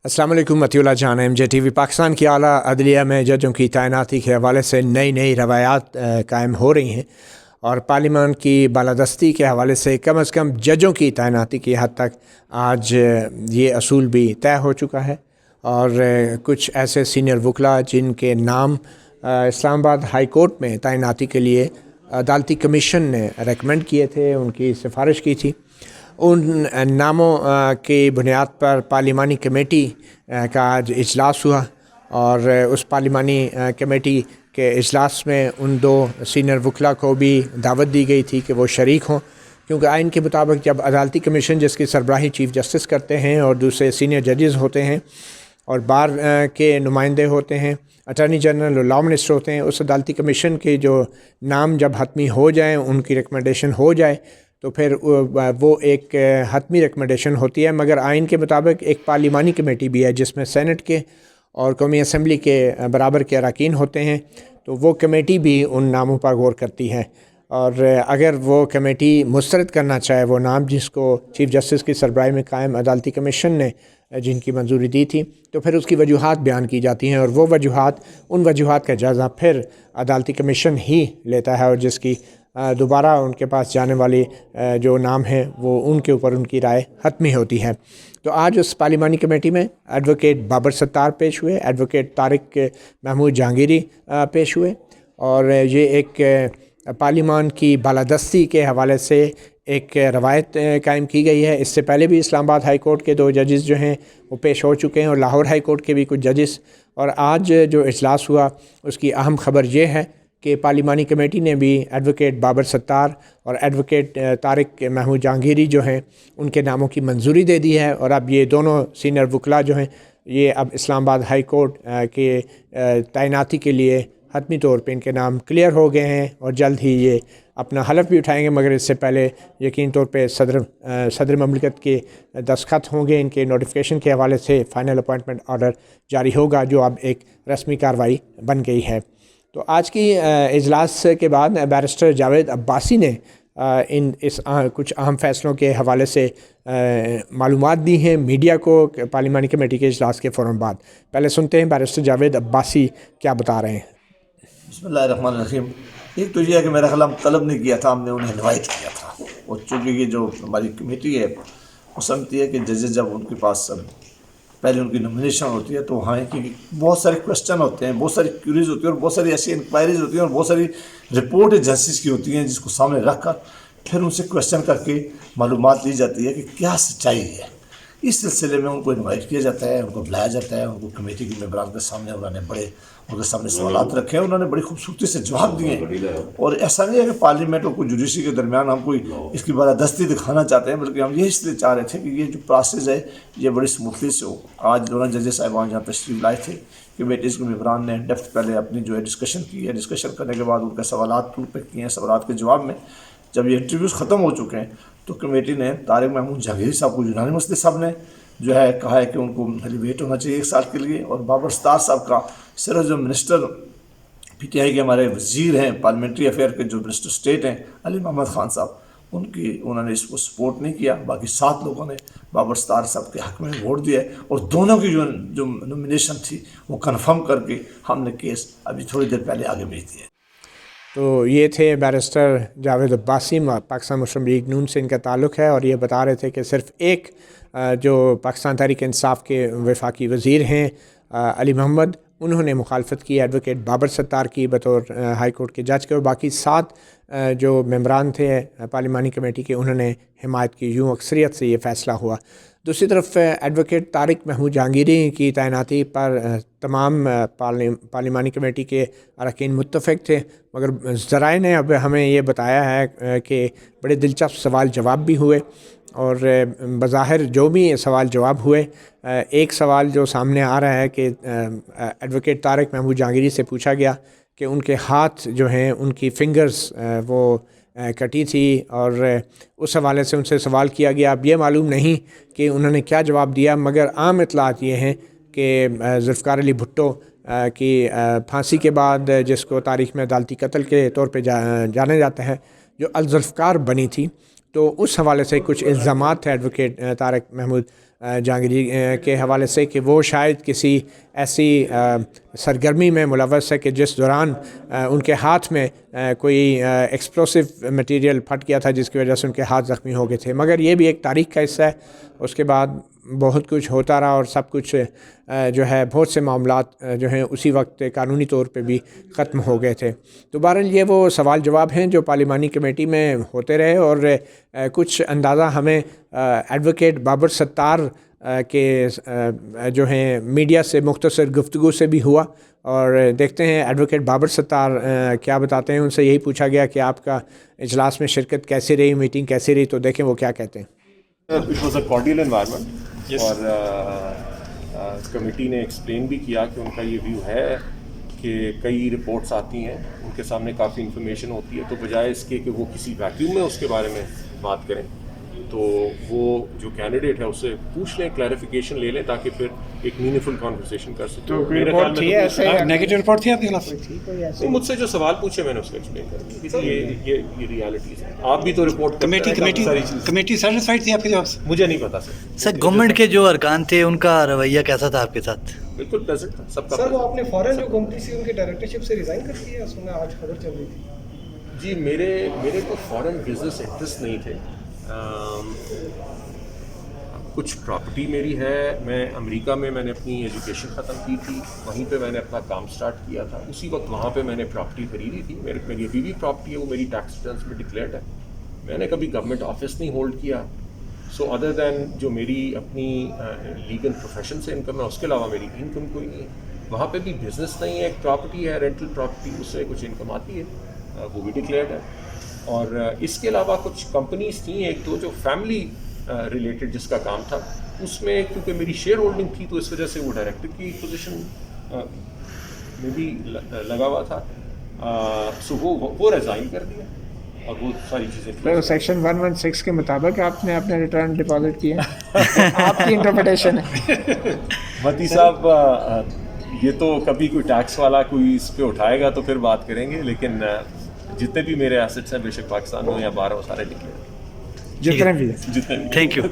अस्सलाम वालेकुम। मतिउल्लाह जान MJTV। पाकिस्तान की आला अदलिया में जजों की तैनाती के हवाले से नई रवायात कायम हो रही हैं और पार्लिमान की बालादस्ती के हवाले से कम जजों की तैनाती की हद तक आज ये असूल भी तय हो चुका है। और कुछ ऐसे सीनियर वकला जिनके नाम इस्लामाबाद हाई कोर्ट में तैनाती के लिए अदालती कमीशन ने रेकमेंड किए थे, उनकी सिफारिश की थी, उन नामों की बुनियाद पर पार्लिमानी कमेटी का आज इजलास हुआ और उस पार्लिमानी कमेटी के इजलास में उन दो सीनियर वकला को भी दावत दी गई थी कि वो शरीक हों, क्योंकि आइन के मुताबिक जब अदालती कमीशन जिसकी सरबराही चीफ जस्टिस करते हैं और दूसरे सीनियर जजेस होते हैं और बार के नुमाइंदे होते हैं, अटॉर्नी जनरल और लॉ मिनिस्टर होते हैं, उस अदालती कमीशन के जो नाम जब हतमी हो जाएँ, उनकी रिकमेंडेशन हो जाए तो फिर वो एक हतमी रिकमेंडेशन होती है। मगर आइन के मुताबिक एक पार्लिमानी कमेटी भी है जिसमें सेनेट के और कौमी असम्बली के बराबर के अरकान होते हैं, तो वो कमेटी भी उन नामों पर गौर करती है और अगर वो कमेटी मुस्तरद करना चाहे वो नाम जिसको चीफ जस्टिस की सरबराही में कायम अदालती कमीशन ने जिनकी मंजूरी दी थी, तो फिर उसकी वजूहात बयान की जाती हैं और वो वजूहात उन वजूहात का जायज़ा फिर अदालती कमीशन ही लेता है और जिसकी दोबारा उनके पास जाने वाली जो नाम है वो उनके ऊपर उनकी राय हतमी होती है। तो आज उस पार्लिमानी कमेटी में एडवोकेट बाबर सत्तार पेश हुए, एडवोकेट तारिक महमूद जहांगीरी पेश हुए और ये एक पार्लिमान की बालादस्ती के हवाले से एक रवायत कायम की गई है। इससे पहले भी इस्लामाबाद हाई कोर्ट के दो जजेस जो हैं वो पेश हो चुके हैं और लाहौर हाई कोर्ट के भी कुछ जजेस, और आज जो इजलास हुआ उसकी अहम खबर ये है कि पार्लिमानी कमेटी ने भी एडवोकेट बाबर सत्तार और एडवोकेट तारिक महमूद जहांगीरी जो हैं उनके नामों की मंजूरी दे दी है और अब ये दोनों सीनियर वकला जो हैं ये अब इस्लामाबाद हाई कोर्ट के तैनाती के लिए हतमी तौर पे इनके नाम क्लियर हो गए हैं और जल्द ही ये अपना हलफ भी उठाएंगे। मगर इससे पहले यकीन तौर पे सदर ममलिकत के दस्तखत होंगे, इनके नोटिफिकेशन के हवाले से फ़ाइनल अपॉइंटमेंट ऑर्डर जारी होगा जो अब एक रस्मी कार्रवाई बन गई है। तो आज की इजलास के बाद बैरिस्टर जावेद अब्बासी ने कुछ अहम फ़ैसलों के हवाले से मालूमात दी हैं मीडिया को पार्लिमानी कमेटी के इजलास के फ़ौरन बाद। पहले सुनते हैं बैरिस्टर जावेद अब्बासी क्या बता रहे हैं। बिस्मिल्लाहिर्रहमानिर्रहीम। एक तो ये है कि मेरा ख्याल हम तलब नहीं किया था, हमने उन्हें इनवाइट किया था और चूँकि ये जो हमारी कमेटी है वो समझती है कि जजेस जब उनके पास पहले उनकी नॉमिनेशन होती है तो वहाँ की बहुत सारे क्वेश्चन होते हैं, बहुत सारी क्यूरीज होती है और बहुत सारी ऐसी इंक्वायरीज होती हैं और बहुत सारी रिपोर्ट एजेंसीज की होती हैं जिसको सामने रख कर फिर उनसे क्वेश्चन करके मालूमात ली जाती है कि क्या सच्चाई है। इस सिलसिले में उनको इनवाइट किया जाता है, उनको बुलाया जाता है, उनको कमेटी के मेंबरान के सामने उनके सामने सवालात रखे हैं, उन्होंने बड़ी खूबसूरती से जवाब दिए हैं। और ऐसा नहीं है कि पार्लियामेंट और कोई जुडिशरी के दरमियान हम कोई इसकी बालादस्ती दिखाना चाहते हैं, बल्कि हम ये इसलिए चाह रहे थे कि ये जो प्रोसेस है ये बड़ी स्मूथली से हो। आज दोनों जजेस साहिबान यहाँ तशरीफ लाए थे, कमेटीज़ के मेंबरान ने डेप्थ पहले अपनी जो है डिस्कशन की है, डिस्कशन करने के बाद उनके सवालात पे किए हैं, सवालात के जवाब में जब ये इंटरव्यूज़ ख़त्म हो चुके हैं तो कमेटी ने तारिक महमूद जहांगीरी साहब को यूनानिमसली सब ने जो है कहा है कि उनको एलिवेट होना चाहिए 1 साल के लिए, और बाबर सत्तार साहब का सिर्फ जो मिनिस्टर PTI के हमारे वज़ीर हैं पार्लियामेंट्री अफेयर के जो मिनिस्टर स्टेट हैं अली मोहम्मद ख़ान साहब, उन्होंने इसको सपोर्ट नहीं किया। बाकी 7 लोगों ने बाबर सत्तार साहब के हक़ में वोट दिया है और दोनों की जो नॉमिनेशन थी वो कन्फर्म करके हमने केस अभी थोड़ी देर पहले आगे भेज दिया। तो ये थे बैरिस्टर जावेद अब्बासी, पाकिस्तान मुस्लिम लीग नून से इनका ताल्लुक़ है और ये बता रहे थे कि सिर्फ़ एक जो पाकिस्तान तहरीक इंसाफ के वफाकी वज़ीर हैं अली मोहम्मद, उन्होंने मुखालफत की एडवोकेट बाबर सत्तार की बतौर हाई कोर्ट के जज के, और बाकी 7 जो मेंबरान थे पार्लिमानी कमेटी के उन्होंने हिमायत की। यूँ अक्सरियत से ये फ़ैसला हुआ। दूसरी तरफ एडवोकेट तारिक महमूद जहांगीरी की तैनाती पर तमाम पार्लिमानी कमेटी के अरकान मुत्तफ़िक़ थे, मगर ज़राए ने अब हमें ये बताया है कि बड़े दिलचस्प सवाल जवाब भी हुए और बज़ाहिर जो भी सवाल जवाब हुए, एक सवाल जो सामने आ रहा है कि एडवोकेट तारिक महमूद जहांगीरी से पूछा गया कि उनके हाथ जो हैं उनकी फिंगर्स वो कटी थी और उस हवाले से उनसे सवाल किया गया। अब ये मालूम नहीं कि उन्होंने क्या जवाब दिया, मगर आम इतलात ये हैं कि ज़ुल्फ़िकार अली भुट्टो की फांसी के बाद जिसको तारीख़ में अदालती कत्ल के तौर पे जाना जाता है, जो अल ज़ुल्फ़िकार बनी थी, तो उस हवाले से कुछ इल्ज़ामात थे एडवोकेट तारिक महमूद جہانگیری کے حوالے سے کہ وہ شاید کسی ایسی سرگرمی میں ملوث ہے کہ جس دوران ان کے ہاتھ میں کوئی ایکسپلوسو مٹیریل پھٹ گیا تھا جس کی وجہ سے ان کے ہاتھ زخمی ہو گئے تھے. مگر یہ بھی ایک تاریخ کا حصہ ہے. اس کے بعد بہت کچھ ہوتا رہا اور سب کچھ جو ہے بہت سے معاملات جو ہیں اسی وقت قانونی طور پہ بھی ختم ہو گئے تھے. تو بہرحال یہ وہ سوال جواب ہیں جو پارلیمانی کمیٹی میں ہوتے رہے اور کچھ اندازہ ہمیں ایڈوکیٹ بابر ستار کے جو ہیں میڈیا سے مختصر گفتگو سے بھی ہوا. اور دیکھتے ہیں ایڈوکیٹ بابر ستار کیا بتاتے ہیں. ان سے یہی پوچھا گیا کہ آپ کا اجلاس میں شرکت کیسی رہی, میٹنگ کیسی رہی, تو دیکھیں وہ کیا کہتے ہیں. It was a cordial environment. Yes. اور کمیٹی نے ایکسپلین بھی کیا کہ ان کا یہ ویو ہے کہ کئی رپورٹس آتی ہیں, ان کے سامنے کافی انفارمیشن ہوتی ہے, تو بجائے اس کے کہ وہ کسی ویکیوم میں اس کے بارے میں بات کریں تو وہ جو کینڈیڈیٹ ہے اس سے پوچھ لیں, کلیریفیکیشن لے لیں تاکہ پھر ایک میننگفل کانورسیشن کر سکیں. تو نیگیٹو رپورٹ تھی آپ کے خلاف؟ مجھ سے جو سوال پوچھے میں نے اس کو ایکسپلین کر دیا. یہ ریالٹیز ہیں. آپ بھی تو رپورٹ کمیٹی سیٹسفائیڈ تھی آپ کے جواب سے؟ مجھے نہیں پتا سر. گورنمنٹ کے جو ارکان تھے ان کا رویہ کیسا تھا آپ کے ساتھ؟ بالکل پلیزنٹ تھا سب کا. سر وہ آپ نے فورن جو کمپنی سے ان کے ڈائریکٹرشپ سے ریزائن کر دیا, سنا آج خبر چل رہی تھی. جی میرے کو فورن بزنس انٹرسٹ نہیں تھے. کچھ پراپرٹی میری ہے. میں امریکہ میں نے اپنی ایجوکیشن ختم کی تھی, وہیں پہ میں نے اپنا کام سٹارٹ کیا تھا. اسی وقت وہاں پہ میں نے پراپرٹی خریدی تھی. میری ابھی بھی پراپرٹی ہے, وہ میری ٹیکس ریٹرنس میں ڈکلیئرڈ ہے. میں نے کبھی گورنمنٹ آفس نہیں ہولڈ کیا. سو ادر دین جو میری اپنی لیگل پروفیشن سے انکم ہے اس کے علاوہ میری انکم کوئی نہیں ہے. وہاں پہ بھی بزنس نہیں ہے, ایک پراپرٹی ہے رینٹل پراپرٹی, اس سے کچھ انکم آتی ہے, وہ بھی ڈکلیئرڈ ہے. اور اس کے علاوہ کچھ کمپنیز تھیں ایک دو جو فیملی ریلیٹڈ جس کا کام تھا, اس میں کیونکہ میری شیئر ہولڈنگ تھی تو اس وجہ سے وہ ڈائریکٹر کی پوزیشن میں بھی لگا ہوا تھا. سو وہ ریزائن کر دیا اور وہ ساری چیزیں. سیکشن 116 کے مطابق آپ نے اپنے ریٹرن ڈپازٹ کیے, آپ کی انٹرپریٹیشن ہے. متی صاحب یہ تو کبھی کوئی ٹیکس والا کوئی اس پہ اٹھائے گا تو پھر بات کریں گے, لیکن جتنے بھی میرے ایسٹس ہیں بے شک پاکستان میں یا باہر وہ سارے ڈکلیئر. جتنے بھی. Thank you.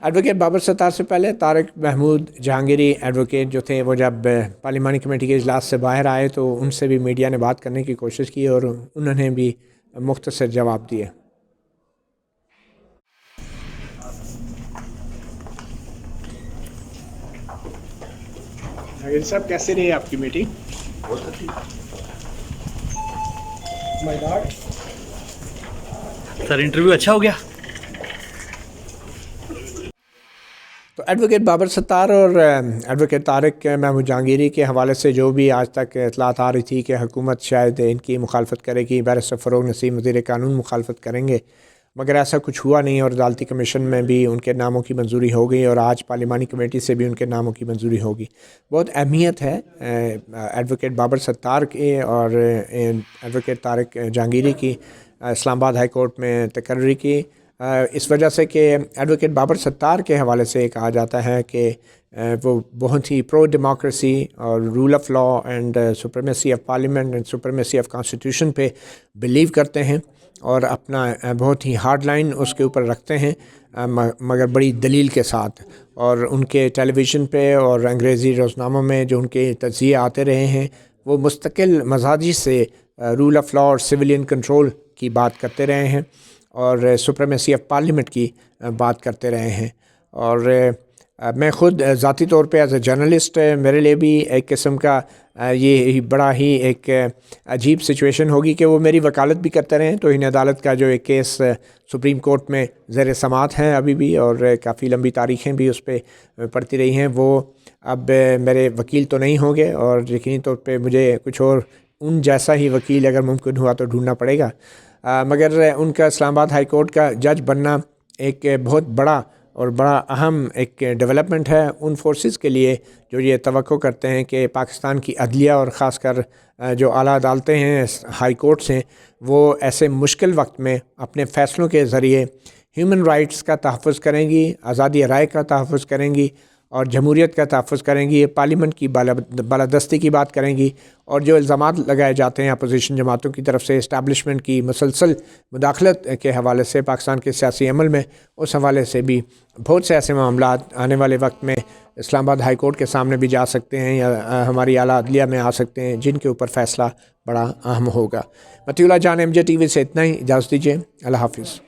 ایڈوکیٹ بابر ستار سے پہلے طارق محمود جہانگیری ایڈوکیٹ جو تھے وہ جب پارلیمانی کمیٹی کے اجلاس سے باہر آئے تو ان سے بھی میڈیا نے بات کرنے کی کوشش کی اور انہوں نے بھی مختصر جواب دیے. جہانگیر صاحب کیسے رہی آپ کی میٹنگ؟ بہت اچھی. سر انٹرویو اچھا ہو گیا؟ تو ایڈوکیٹ بابر ستار اور ایڈوکیٹ طارق محمود جہانگیری کے حوالے سے جو بھی آج تک اطلاعات آ رہی تھی کہ حکومت شاید ان کی مخالفت کرے گی, بیرسٹر فروغ نسیم وزیر قانون مخالفت کریں گے, مگر ایسا کچھ ہوا نہیں اور عدالتی کمیشن میں بھی ان کے ناموں کی منظوری ہو گئی اور آج پارلیمانی کمیٹی سے بھی ان کے ناموں کی منظوری ہوگی. بہت اہمیت ہے ایڈوکیٹ بابر ستار کے اور ایڈوکیٹ طارق جہانگیری کی اسلام آباد ہائی کورٹ میں تقرری کی, اس وجہ سے کہ ایڈوکیٹ بابر ستار کے حوالے سے کہا جاتا ہے کہ وہ بہت ہی پرو ڈیموکریسی اور rule of law and supremacy of parliament and supremacy of constitution پہ بلیو کرتے ہیں اور اپنا بہت ہی ہارڈ لائن اس کے اوپر رکھتے ہیں, مگر بڑی دلیل کے ساتھ. اور ان کے ٹیلی ویژن پہ اور انگریزی روزناموں میں جو ان کے تجزیے آتے رہے ہیں وہ مستقل مزاجی سے رول آف لا اور سویلین کنٹرول کی بات کرتے رہے ہیں اور سپریمیسی آف پارلیمنٹ کی بات کرتے رہے ہیں. اور میں خود ذاتی طور پہ ایز اے جرنلسٹ میرے لیے بھی ایک قسم کا یہ بڑا ہی ایک عجیب سچویشن ہوگی کہ وہ میری وکالت بھی کرتے رہیں. توہین عدالت کا جو ایک کیس سپریم کورٹ میں زیر سماعت ہیں ابھی بھی اور کافی لمبی تاریخیں بھی اس پہ پڑتی رہی ہیں, وہ اب میرے وکیل تو نہیں ہوں گے اور یقینی طور پہ مجھے کچھ اور ان جیسا ہی وکیل اگر ممکن ہوا تو ڈھونڈنا پڑے گا. مگر ان کا اسلام آباد ہائی کورٹ کا جج بننا ایک بہت بڑا اور بڑا اہم ایک ڈیولپمنٹ ہے ان فورسز کے لیے جو یہ توقع کرتے ہیں کہ پاکستان کی عدلیہ اور خاص کر جو اعلیٰ عدالتیں ہیں, ہائی کورٹس ہیں, وہ ایسے مشکل وقت میں اپنے فیصلوں کے ذریعے ہیومن رائٹس کا تحفظ کریں گی, آزادی رائے کا تحفظ کریں گی اور جمہوریت کا تحفظ کریں گی، پارلیمنٹ کی بالادستی کی بات کریں گی، اور جو الزامات لگائے جاتے ہیں اپوزیشن جماعتوں کی طرف سے اسٹیبلشمنٹ کی مسلسل مداخلت کے حوالے سے پاکستان کے سیاسی عمل میں، اس حوالے سے بھی بہت سے ایسے معاملات آنے والے وقت میں اسلام آباد ہائی کورٹ کے سامنے بھی جا سکتے ہیں یا ہماری اعلیٰ عدلیہ میں آ سکتے ہیں، جن کے اوپر فیصلہ بڑا اہم ہوگا۔ مطیع اللہ جان، MJ TV سے اتنا ہی، اجازت دیجیے، اللہ حافظ۔